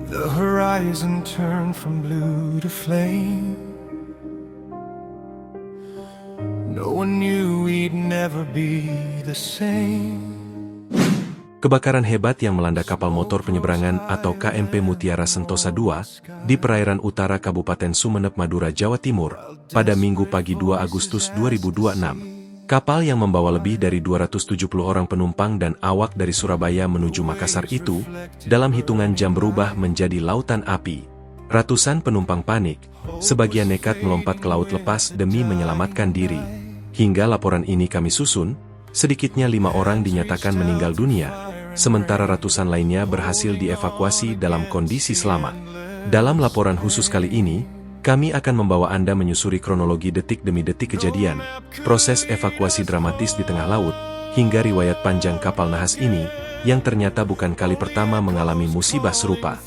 The horizon turned from blue to flame. No one knew we'd never be the same. Kebakaran hebat yang melanda kapal motor penyeberangan atau KMP Mutiara Sentosa II di perairan utara Kabupaten Sumeneb, Madura, Jawa Timur pada Minggu pagi 2 Agustus 2026. Kapal yang membawa lebih dari 270 orang penumpang dan awak dari Surabaya menuju Makassar itu, dalam hitungan jam berubah menjadi lautan api. Ratusan penumpang panik, sebagian nekat melompat ke laut lepas demi menyelamatkan diri. Hingga laporan ini kami susun, sedikitnya 5 orang dinyatakan meninggal dunia, sementara ratusan lainnya berhasil dievakuasi dalam kondisi selamat. Dalam laporan khusus kali ini, kami akan membawa Anda menyusuri kronologi detik demi detik kejadian, proses evakuasi dramatis di tengah laut, hingga riwayat panjang kapal nahas ini, yang ternyata bukan kali pertama mengalami musibah serupa.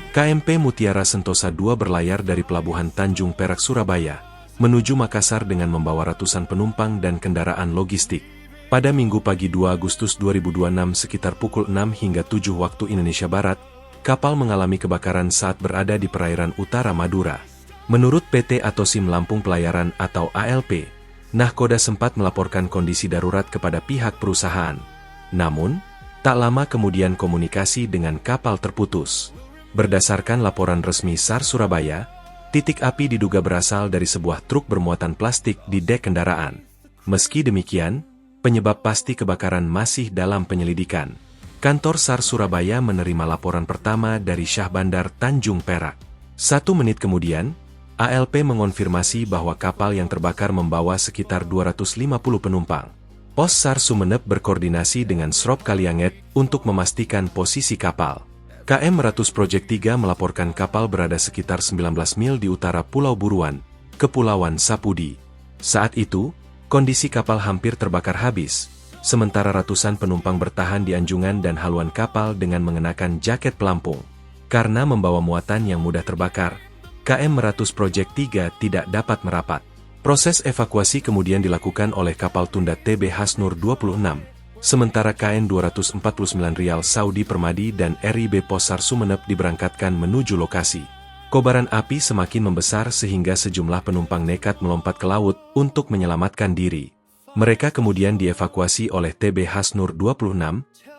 KMP Mutiara Sentosa II berlayar dari Pelabuhan Tanjung Perak, Surabaya, menuju Makassar dengan membawa ratusan penumpang dan kendaraan logistik. Pada Minggu pagi 2 Agustus 2026 sekitar pukul 6 hingga 7 waktu Indonesia Barat, kapal mengalami kebakaran saat berada di perairan utara Madura. Menurut PT Atosim Lampung Pelayaran atau ALP, Nahkoda sempat melaporkan kondisi darurat kepada pihak perusahaan. Namun, tak lama kemudian komunikasi dengan kapal terputus. Berdasarkan laporan resmi SAR Surabaya, titik api diduga berasal dari sebuah truk bermuatan plastik di dek kendaraan. Meski demikian, penyebab pasti kebakaran masih dalam penyelidikan. Kantor SAR Surabaya menerima laporan pertama dari Syah Bandar Tanjung Perak. 1 menit kemudian, ALP mengonfirmasi bahwa kapal yang terbakar membawa sekitar 250 penumpang. Pos SAR Sumeneb berkoordinasi dengan Srop Kalianget untuk memastikan posisi kapal. KM Meratus Project 3 melaporkan kapal berada sekitar 19 mil di utara Pulau Buruan, Kepulauan Sapudi. Saat itu, kondisi kapal hampir terbakar habis, sementara ratusan penumpang bertahan di anjungan dan haluan kapal dengan mengenakan jaket pelampung. Karena membawa muatan yang mudah terbakar, KM Meratus Project 3 tidak dapat merapat. Proses evakuasi kemudian dilakukan oleh kapal tunda TB Hasnur 26. Sementara KN 249 Rial Saudi Permadi dan RIB Posar Sumeneb diberangkatkan menuju lokasi. Kobaran api semakin membesar sehingga sejumlah penumpang nekat melompat ke laut untuk menyelamatkan diri. Mereka kemudian dievakuasi oleh TB Hasnur 26,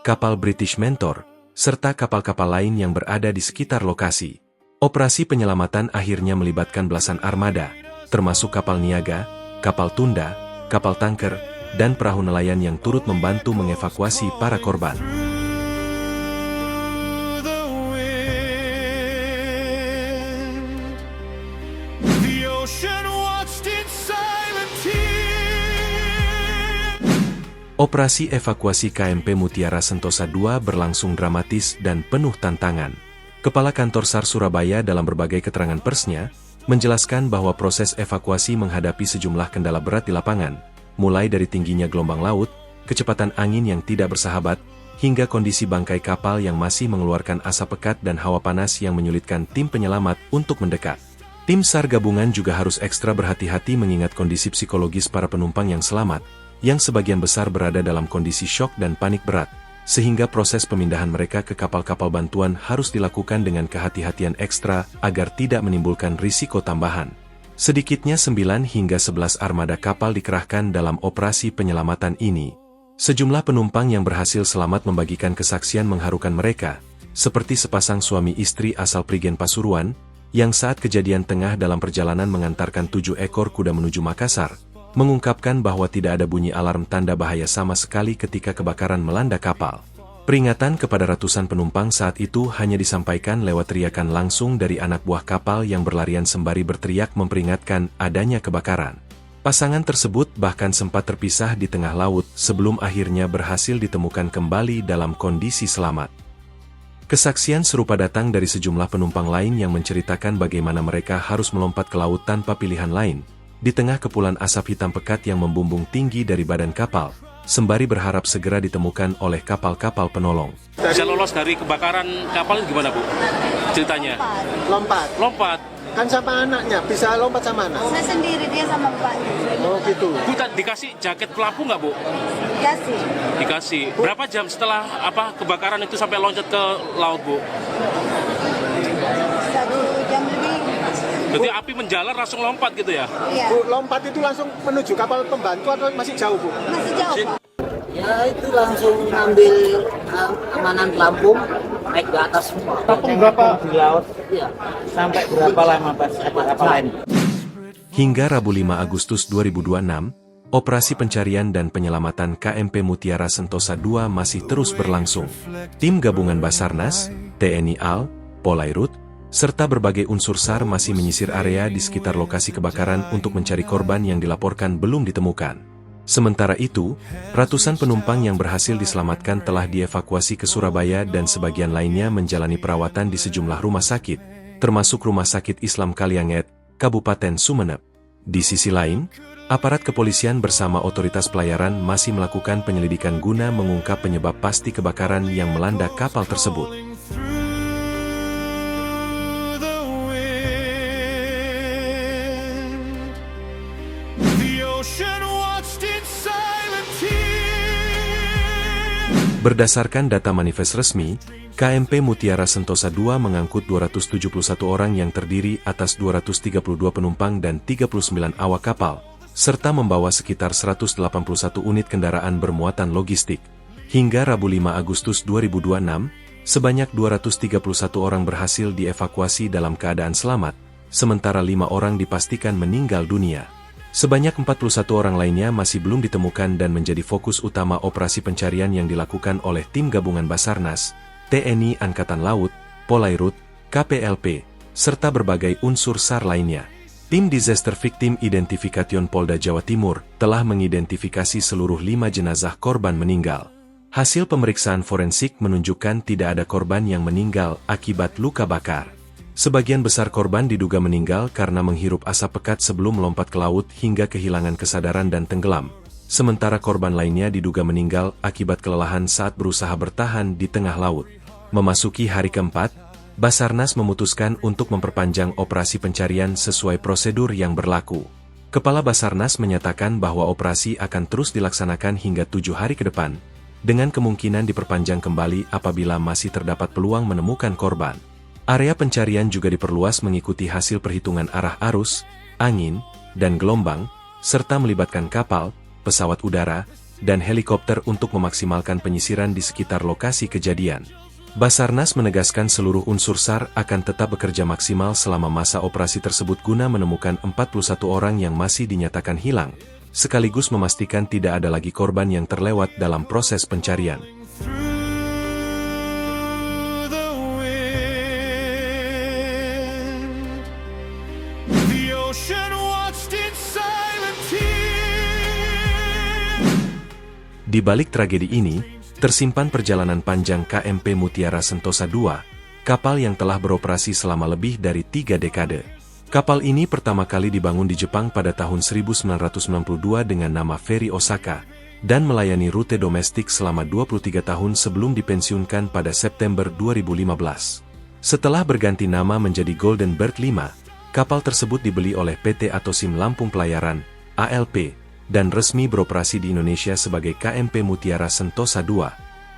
kapal British Mentor, serta kapal-kapal lain yang berada di sekitar lokasi. Operasi penyelamatan akhirnya melibatkan belasan armada, termasuk kapal niaga, kapal tunda, kapal tanker, dan perahu nelayan yang turut membantu mengevakuasi para korban. Operasi evakuasi KMP Mutiara Sentosa II berlangsung dramatis dan penuh tantangan. Kepala Kantor SAR Surabaya dalam berbagai keterangan persnya, menjelaskan bahwa proses evakuasi menghadapi sejumlah kendala berat di lapangan, mulai dari tingginya gelombang laut, kecepatan angin yang tidak bersahabat, hingga kondisi bangkai kapal yang masih mengeluarkan asap pekat dan hawa panas yang menyulitkan tim penyelamat untuk mendekat. Tim SAR gabungan juga harus ekstra berhati-hati mengingat kondisi psikologis para penumpang yang selamat, yang sebagian besar berada dalam kondisi syok dan panik berat, sehingga proses pemindahan mereka ke kapal-kapal bantuan harus dilakukan dengan kehati-hatian ekstra agar tidak menimbulkan risiko tambahan. Sedikitnya 9 hingga 11 armada kapal dikerahkan dalam operasi penyelamatan ini. Sejumlah penumpang yang berhasil selamat membagikan kesaksian mengharukan mereka, seperti sepasang suami istri asal Prigen Pasuruan, yang saat kejadian tengah dalam perjalanan mengantarkan 7 ekor kuda menuju Makassar, mengungkapkan bahwa tidak ada bunyi alarm tanda bahaya sama sekali ketika kebakaran melanda kapal. Peringatan kepada ratusan penumpang saat itu hanya disampaikan lewat teriakan langsung dari anak buah kapal yang berlarian sembari berteriak memperingatkan adanya kebakaran. Pasangan tersebut bahkan sempat terpisah di tengah laut sebelum akhirnya berhasil ditemukan kembali dalam kondisi selamat. Kesaksian serupa datang dari sejumlah penumpang lain yang menceritakan bagaimana mereka harus melompat ke laut tanpa pilihan lain, di tengah kepulan asap hitam pekat yang membumbung tinggi dari badan kapal, sembari berharap segera ditemukan oleh kapal-kapal penolong. Bisa lolos dari kebakaran kapal gimana, Bu? Ceritanya? Lompat. Lompat. Kan sama anaknya, bisa lompat sama anak. Saya sendiri, dia sama bapaknya. Oh gitu. Bu, dikasih jaket pelampung nggak, Bu? Dikasih. Dikasih. Berapa jam setelah kebakaran itu sampai loncat ke laut, Bu? 1 jam lebih. Berarti api menjalar langsung lompat gitu ya? Iya. Bu, lompat itu langsung menuju kapal pembantu atau masih jauh, Bu? Masih jauh, Pak. Ya itu langsung ambil amanan pelampung, naik ke atas semua. Pelampung berapa di laut? Iya. Sampai berapa lama pas ada kapal lain? Hingga Rabu 5 Agustus 2026, operasi pencarian dan penyelamatan KMP Mutiara Sentosa II masih terus berlangsung. Tim gabungan Basarnas, TNI AL, Polairut, serta berbagai unsur SAR masih menyisir area di sekitar lokasi kebakaran untuk mencari korban yang dilaporkan belum ditemukan. Sementara itu, ratusan penumpang yang berhasil diselamatkan telah dievakuasi ke Surabaya dan sebagian lainnya menjalani perawatan di sejumlah rumah sakit, termasuk Rumah Sakit Islam Kalianget, Kabupaten Sumeneb. Di sisi lain, aparat kepolisian bersama otoritas pelayaran masih melakukan penyelidikan guna mengungkap penyebab pasti kebakaran yang melanda kapal tersebut. Berdasarkan data manifest resmi, KMP Mutiara Sentosa II mengangkut 271 orang yang terdiri atas 232 penumpang dan 39 awak kapal, serta membawa sekitar 181 unit kendaraan bermuatan logistik. Hingga Rabu 5 Agustus 2026, sebanyak 231 orang berhasil dievakuasi dalam keadaan selamat, sementara 5 orang dipastikan meninggal dunia. Sebanyak 41 orang lainnya masih belum ditemukan dan menjadi fokus utama operasi pencarian yang dilakukan oleh tim gabungan Basarnas, TNI Angkatan Laut, Polairut, KPLP, serta berbagai unsur SAR lainnya. Tim Disaster Victim Identification Polda Jawa Timur telah mengidentifikasi seluruh 5 jenazah korban meninggal. Hasil pemeriksaan forensik menunjukkan tidak ada korban yang meninggal akibat luka bakar. Sebagian besar korban diduga meninggal karena menghirup asap pekat sebelum melompat ke laut hingga kehilangan kesadaran dan tenggelam. Sementara korban lainnya diduga meninggal akibat kelelahan saat berusaha bertahan di tengah laut. Memasuki hari keempat, Basarnas memutuskan untuk memperpanjang operasi pencarian sesuai prosedur yang berlaku. Kepala Basarnas menyatakan bahwa operasi akan terus dilaksanakan hingga 7 hari ke depan, dengan kemungkinan diperpanjang kembali apabila masih terdapat peluang menemukan korban. Area pencarian juga diperluas mengikuti hasil perhitungan arah arus, angin, dan gelombang, serta melibatkan kapal, pesawat udara, dan helikopter untuk memaksimalkan penyisiran di sekitar lokasi kejadian. Basarnas menegaskan seluruh unsur SAR akan tetap bekerja maksimal selama masa operasi tersebut guna menemukan 41 orang yang masih dinyatakan hilang, sekaligus memastikan tidak ada lagi korban yang terlewat dalam proses pencarian. Di balik tragedi ini, tersimpan perjalanan panjang KMP Mutiara Sentosa II, kapal yang telah beroperasi selama lebih dari 3 dekade. Kapal ini pertama kali dibangun di Jepang pada tahun 1992 dengan nama Ferry Osaka, dan melayani rute domestik selama 23 tahun sebelum dipensiunkan pada September 2015. Setelah berganti nama menjadi Golden Bird 5, kapal tersebut dibeli oleh PT Atosim Lampung Pelayaran, ALP, dan resmi beroperasi di Indonesia sebagai KMP Mutiara Sentosa II.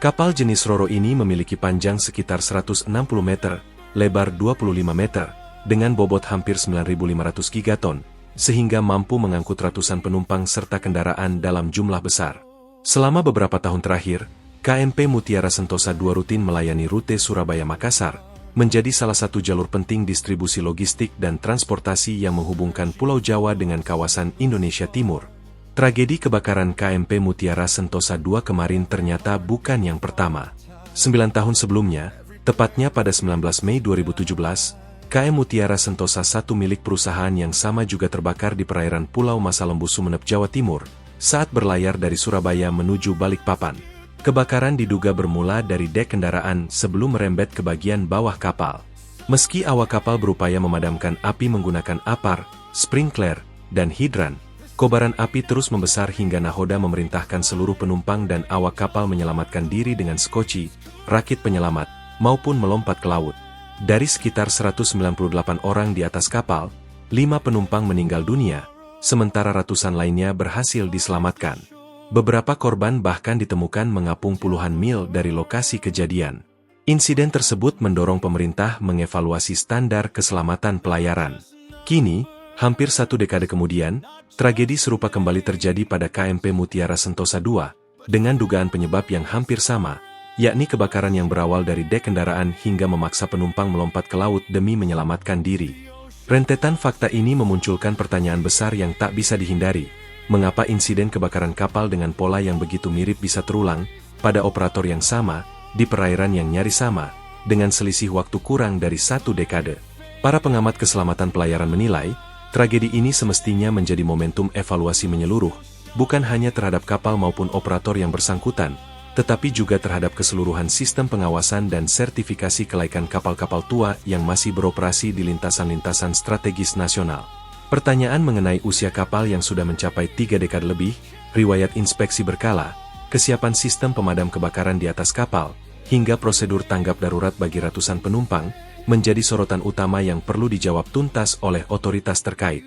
Kapal jenis Ro-Ro ini memiliki panjang sekitar 160 meter, lebar 25 meter, dengan bobot hampir 9.500 gigaton, sehingga mampu mengangkut ratusan penumpang serta kendaraan dalam jumlah besar. Selama beberapa tahun terakhir, KMP Mutiara Sentosa II rutin melayani rute Surabaya-Makassar, menjadi salah satu jalur penting distribusi logistik dan transportasi yang menghubungkan Pulau Jawa dengan kawasan Indonesia Timur. Tragedi kebakaran KMP Mutiara Sentosa II kemarin ternyata bukan yang pertama. 9 tahun sebelumnya, tepatnya pada 19 Mei 2017, KM Mutiara Sentosa I milik perusahaan yang sama juga terbakar di perairan Pulau Masalembu Sumeneb, Jawa Timur, saat berlayar dari Surabaya menuju Balikpapan. Kebakaran diduga bermula dari dek kendaraan sebelum merembet ke bagian bawah kapal. Meski awak kapal berupaya memadamkan api menggunakan apar, sprinkler, dan hidran, Kobaran api terus membesar hingga nahoda memerintahkan seluruh penumpang dan awak kapal menyelamatkan diri dengan skoci, rakit penyelamat, maupun melompat ke laut. Dari sekitar 198 orang di atas kapal, 5 penumpang meninggal dunia, sementara ratusan lainnya berhasil diselamatkan. Beberapa korban bahkan ditemukan mengapung puluhan mil dari lokasi kejadian. Insiden tersebut mendorong pemerintah mengevaluasi standar keselamatan pelayaran. Kini, hampir 1 dekade kemudian, tragedi serupa kembali terjadi pada KMP Mutiara Sentosa II, dengan dugaan penyebab yang hampir sama, yakni kebakaran yang berawal dari dek kendaraan hingga memaksa penumpang melompat ke laut demi menyelamatkan diri. Rentetan fakta ini memunculkan pertanyaan besar yang tak bisa dihindari. Mengapa insiden kebakaran kapal dengan pola yang begitu mirip bisa terulang, pada operator yang sama, di perairan yang nyaris sama, dengan selisih waktu kurang dari 1 dekade? Para pengamat keselamatan pelayaran menilai, tragedi ini semestinya menjadi momentum evaluasi menyeluruh, bukan hanya terhadap kapal maupun operator yang bersangkutan, tetapi juga terhadap keseluruhan sistem pengawasan dan sertifikasi kelaikan kapal-kapal tua yang masih beroperasi di lintasan-lintasan strategis nasional. Pertanyaan mengenai usia kapal yang sudah mencapai 3 dekade lebih, riwayat inspeksi berkala, kesiapan sistem pemadam kebakaran di atas kapal, hingga prosedur tanggap darurat bagi ratusan penumpang, menjadi sorotan utama yang perlu dijawab tuntas oleh otoritas terkait.